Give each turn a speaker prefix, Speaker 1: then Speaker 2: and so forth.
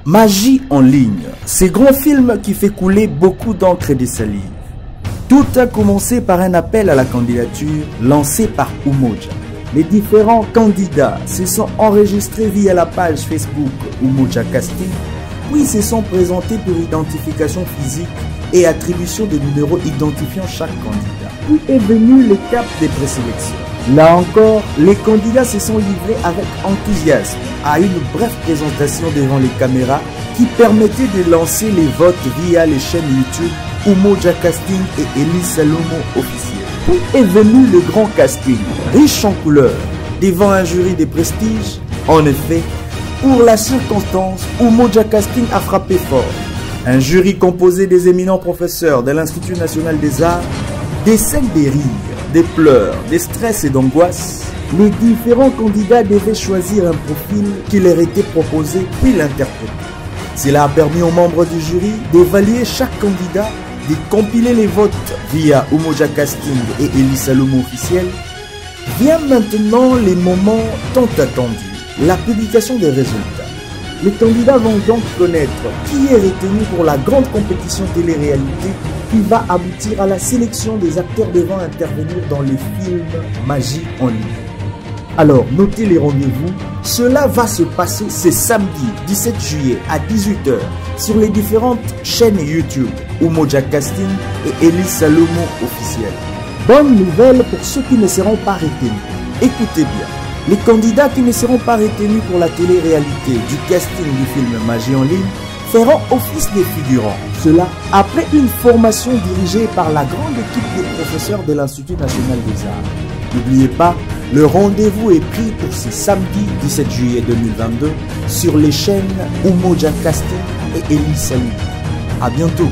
Speaker 1: Magie en ligne, ce grand film qui fait couler beaucoup d'encre et de salive. Tout a commencé par un appel à la candidature lancé par Umoja. Les différents candidats se sont enregistrés via la page Facebook Umoja Casting, puis se sont présentés pour identification physique et attribution de numéros identifiant chaque candidat. Puis est venu le cap des présélections. Là encore, les candidats se sont livrés avec enthousiasme à une brève présentation devant les caméras qui permettait de lancer les votes via les chaînes YouTube Umoja Casting et Elie Salomo officiel. Puis est venu le grand casting, riche en couleurs, devant un jury de prestige. En effet, pour la circonstance, Umoja Casting a frappé fort. Un jury composé des éminents professeurs de l'Institut National des Arts, des scènes des rires, des pleurs, des stress et d'angoisse. Les différents candidats devaient choisir un profil qui leur était proposé puis l'interpréter. Cela a permis aux membres du jury d'évaluer chaque candidat, de compiler les votes via Umoja Casting et Elie Salomo officiel. Vient maintenant les moments tant attendus, la publication des résultats. Les candidats vont donc connaître qui est retenu pour la grande compétition télé-réalité qui va aboutir à la sélection des acteurs devant intervenir dans le film Magie en ligne. Alors, notez les rendez-vous. Cela va se passer ce samedi 17 juillet à 18 h sur les différentes chaînes YouTube Umoja Casting et Elie Salomo officiel. Bonne nouvelle pour ceux qui ne seront pas retenus. Écoutez bien. Les candidats qui ne seront pas retenus pour la télé-réalité du casting du film Magie en ligne feront office des figurants. Cela après une formation dirigée par la grande équipe des professeurs de l'Institut National des Arts. N'oubliez pas, le rendez-vous est pris pour ce samedi 17 juillet 2022 sur les chaînes Umoja Casting et Elie Salomo. À bientôt.